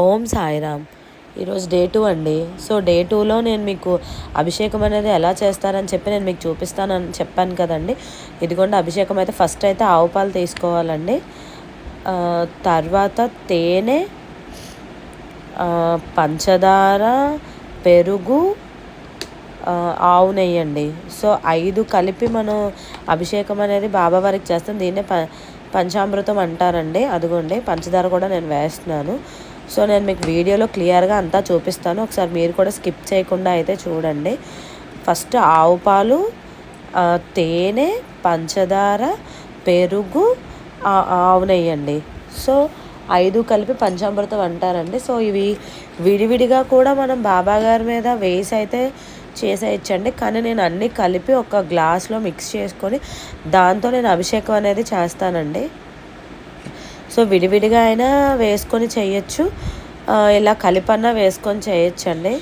ఓం సాయిరామ్. ఈరోజు డే 2 అండి. So day 2లో నేను మీకు అభిషేకం అనేది ఎలా చేస్తారని చెప్పి నేను మీకు చూపిస్తానని చెప్పాను కదండి. ఇదిగోండి అభిషేకం అయితే ఫస్ట్ అయితే ఆవు పాలు తీసుకోవాలండి. తర్వాత తేనె, పంచదార, పెరుగు, ఆవు నెయ్యి అండి. సో 5 కలిపి మనం అభిషేకం అనేది బాబావారికి చేస్తాం. దీన్నే పంచామృతం అంటారండి. అదిగోండి పంచదార కూడా నేను వేస్తున్నాను. సో నేను మీకు వీడియోలో క్లియర్గా అంతా చూపిస్తాను. ఒకసారి మీరు కూడా స్కిప్ చేయకుండా అయితే చూడండి. ఫస్ట్ ఆవు పాలు, తేనె, పంచదార, పెరుగు, ఆవు నెయ్యి అండి. సో 5 కలిపి పంచామృతం అంటారండి. సో ఇవి విడివిడిగా కూడా మనం బాబా గారి మీద వేసి అయితే చేసేయచ్చండి. కానీ నేను అన్నీ కలిపి ఒక గ్లాస్లో మిక్స్ చేసుకొని దాంతో నేను అభిషేకం అనేది చేస్తానండి. సో విడివిడిగా అయినా వేసుకొని చేయొచ్చు, ఇలా కలిపన్నా వేసుకొని చేయొచ్చండి.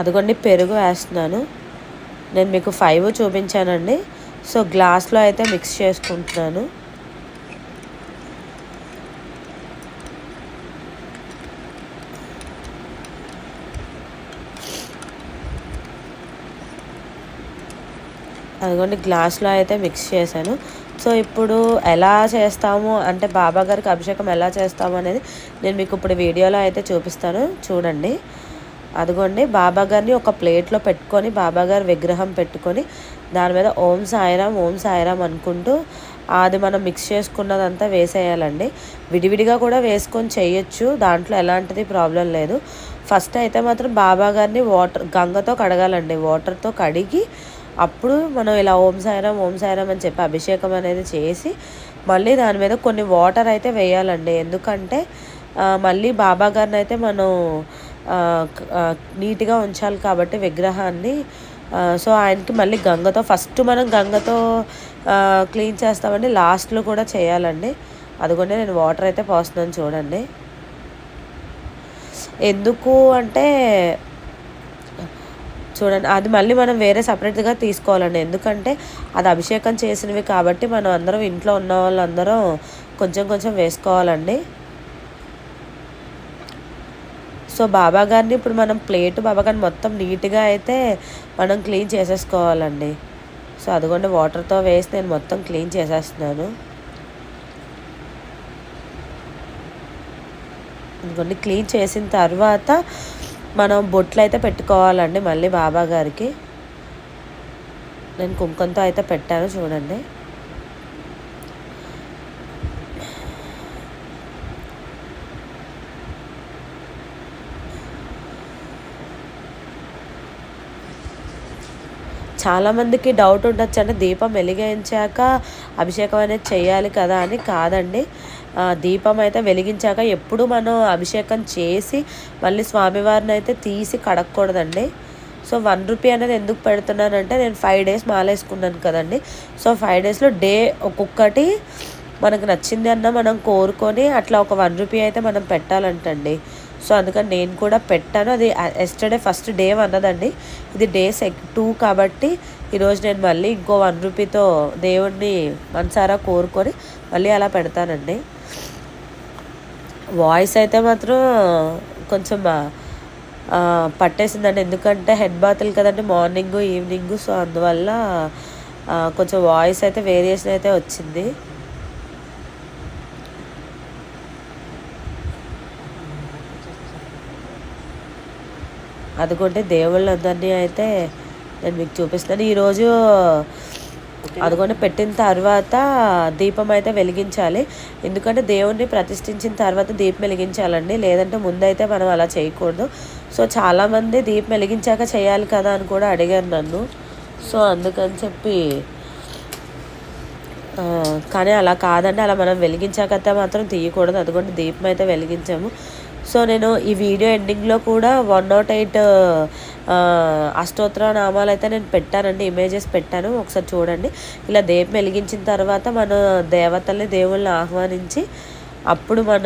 అదిగోండి పెరుగు వేస్తున్నాను. నేను మీకు 5 చూపించానండి. సో గ్లాస్లో అయితే మిక్స్ చేసుకుంటున్నాను. అదిగోండి గ్లాస్లో అయితే మిక్స్ చేశాను. సో ఇప్పుడు ఎలా చేస్తాము అంటే బాబా గారికి అభిషేకం ఎలా చేస్తాము అనేది నేను మీకు ఇప్పుడు వీడియోలో అయితే చూపిస్తాను, చూడండి. అదిగోండి బాబా గారిని ఒక ప్లేట్లో పెట్టుకొని బాబా గారి విగ్రహం పెట్టుకొని దాని మీద ఓం సాయిరామ్ ఓం సాయిరామ్ అనుకుంటూ అది మనం మిక్స్ చేసుకున్నదంతా వేసేయాలండి. విడివిడిగా కూడా వేసుకొని చేయొచ్చు, దాంట్లో ఎలాంటిది ప్రాబ్లం లేదు. ఫస్ట్ అయితే మాత్రం బాబా గారిని గంగతో కడగాలండి. వాటర్తో కడిగి అప్పుడు మనం ఇలా ఓం సాయిరామ్ అని చెప్పి అభిషేకం అనేది చేసి మళ్ళీ దాని మీద కొన్ని వాటర్ అయితే వేయాలండి. ఎందుకంటే మళ్ళీ బాబా గారిని అయితే మనం నీట్గా ఉంచాలి కాబట్టి విగ్రహాన్ని. సో ఆయనకి మళ్ళీ గంగతో ఫస్ట్ మనం గంగతో క్లీన్ చేస్తామండి, లాస్ట్లో కూడా చేయాలండి. అదిగోండి నేను వాటర్ అయితే పోస్తున్నాను చూడండి. ఎందుకు అంటే చూడండి అది మళ్ళీ మనం వేరే సపరేట్గా తీసుకోవాలండి. ఎందుకంటే అది అభిషేకం చేసినవి కాబట్టి మనం అందరం ఇంట్లో ఉన్న వాళ్ళందరం కొంచెం కొంచెం వేసుకోవాలండి. సో బాబా గారిని ఇప్పుడు మనం బాబా గారిని మొత్తం నీట్గా అయితే మనం క్లీన్ చేసేసుకోవాలండి. సో అదిగోండి వాటర్తో వేసి నేను మొత్తం క్లీన్ చేసేస్తున్నాను. అందుకని క్లీన్ చేసిన తర్వాత మనం బొట్లు అయితే పెట్టుకోవాలండి. మళ్ళీ బాబా గారికి నేను కుంకుమతో అయితే పెట్టాను చూడండి. చాలామందికి డౌట్ ఉండొచ్చు అంటే దీపం వెలిగించాక అభిషేకం అనేది చేయాలి కదా అని. కాదండి, దీపం అయితే వెలిగించాక ఎప్పుడు మనం అభిషేకం చేసి మళ్ళీ స్వామివారిని అయితే తీసి కడగకూడదండి. సో 1 రూపీ అనేది ఎందుకు పెడుతున్నానంటే నేను 5 డేస్ మాలేసుకున్నాను కదండి. సో 5 డేస్లో ఒక్కొక్కటి మనకు నచ్చింది అన్న మనం కోరుకొని అట్లా ఒక 1 రూపీ అయితే మనం పెట్టాలంటండి. సో అందుకని నేను కూడా పెట్టాను. అది ఎస్టర్డే ఫస్ట్ డే 1 అన్నదండి, ఇది డే 2 కాబట్టి ఈరోజు నేను మళ్ళీ ఇంకో 1 రూపీతో దేవుణ్ణి మనసారా కోరుకొని మళ్ళీ అలా పెడతానండి. వాయిస్ అయితే మాత్రం కొంచెం పట్టేసిందండి, ఎందుకంటే హెడ్ బాతులు కదండి మార్నింగు ఈవినింగు. సో అందువల్ల కొంచెం వాయిస్ అయితే వేరియేషన్ అయితే వచ్చింది. అదిగోండి దేవుళ్ళందరినీ అయితే నేను మీకు చూపిస్తాను ఈరోజు. అదిగోండి పెట్టిన తర్వాత దీపం అయితే వెలిగించాలి. ఎందుకంటే దేవుణ్ణి ప్రతిష్ఠించిన తర్వాత దీపం వెలిగించాలండి, లేదంటే ముందైతే మనం అలా చేయకూడదు. సో చాలామంది దీపం వెలిగించాక చేయాలి కదా అని కూడా అడిగారు నన్ను. సో అందుకని చెప్పి కానీ అలా కాదండి, అలా మనం వెలిగించాకైతే మాత్రం తీయకూడదు. అదిగోండి దీపం అయితే వెలిగించాము. సో నేను ఈ వీడియో ఎండింగ్లో కూడా 108 అష్టోత్తర నామాలు అయితే నేను పెట్టానండి, ఇమేజెస్ పెట్టాను, ఒకసారి చూడండి. ఇలా దీపం వెలిగించిన తర్వాత మన దేవతల్ని దేవుళ్ళని ఆహ్వానించి అప్పుడు మన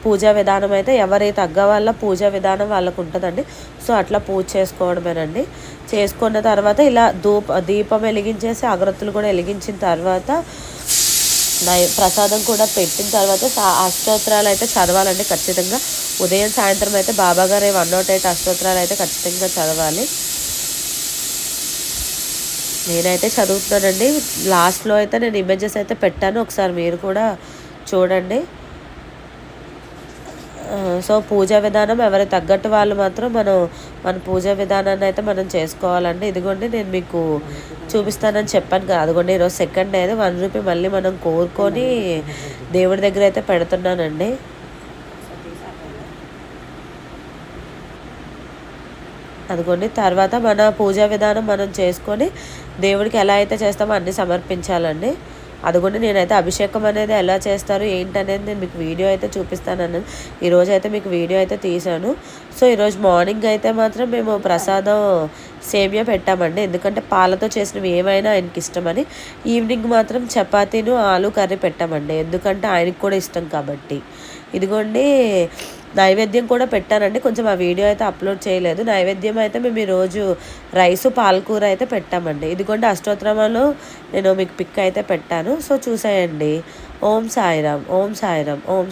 పూజా విధానం అయితే ఎవరి తగ్గ వాళ్ళ పూజా విధానం వాళ్ళకు ఉంటుందండి. సో అట్లా పూజ చేసుకోవడమేనండి. చేసుకున్న తర్వాత ఇలా దీపం వెలిగించేసి అగరత్తులు కూడా వెలిగించిన తర్వాత ప్రసాదం కూడా పెట్టిన తర్వాత అష్టోత్తరాలు అయితే చదవాలండి ఖచ్చితంగా. ఉదయం సాయంత్రం అయితే బాబాగారు 108 అష్టోత్తరాలు అయితే ఖచ్చితంగా చదవాలి. నేనైతే చదువుతున్నానండి. లాస్ట్లో అయితే నేను ఇమేజెస్ అయితే పెట్టాను, ఒకసారి మీరు కూడా చూడండి. సో పూజా విధానం ఎవరి తగ్గట్టు వాళ్ళు మాత్రం మన పూజా విధానాన్ని అయితే మనం చేసుకోవాలండి. ఇదిగోండి నేను మీకు చూపిస్తానని చెప్పాను కదా, అదిగోండి ఈరోజు సెకండ్ డే అయితే 1 రూపీ మళ్ళీ మనం కోరుకొని దేవుడి దగ్గర అయితే పెడుతున్నానండి. అదిగోండి తర్వాత మన పూజా విధానం మనం చేసుకొని దేవుడికి ఎలా అయితే చేస్తామో అన్నీ సమర్పించాలండి. అదిగోండి నేనైతే అభిషేకం అనేది ఎలా చేస్తారు ఏంటనేది నేను మీకు వీడియో అయితే చూపిస్తానని ఈరోజు అయితే మీకు వీడియో అయితే తీశాను. సో ఈరోజు మార్నింగ్ అయితే మాత్రం మేము ప్రసాదం సేమియా పెట్టామండి, ఎందుకంటే పాలతో చేసినవి ఏమైనా ఆయనకి ఇష్టమని. ఈవినింగ్ మాత్రం చపాతీను ఆలు కర్రీ పెట్టామండి, ఎందుకంటే ఆయనకి కూడా ఇష్టం కాబట్టి. ఇదిగోండి నైవేద్యం కూడా పెట్టానండి, కొంచెం ఆ వీడియో అయితే అప్లోడ్ చేయలేదు. నైవేద్యం అయితే మేము ఈరోజు రైసు పాలకూర అయితే పెట్టామండి. ఇదిగోండి అష్టోత్తరంలో నేను మీకు పిక్ అయితే పెట్టాను, సో చూసేయండి. ఓం సాయిరామ్, ఓం సాయిరామ్, ఓం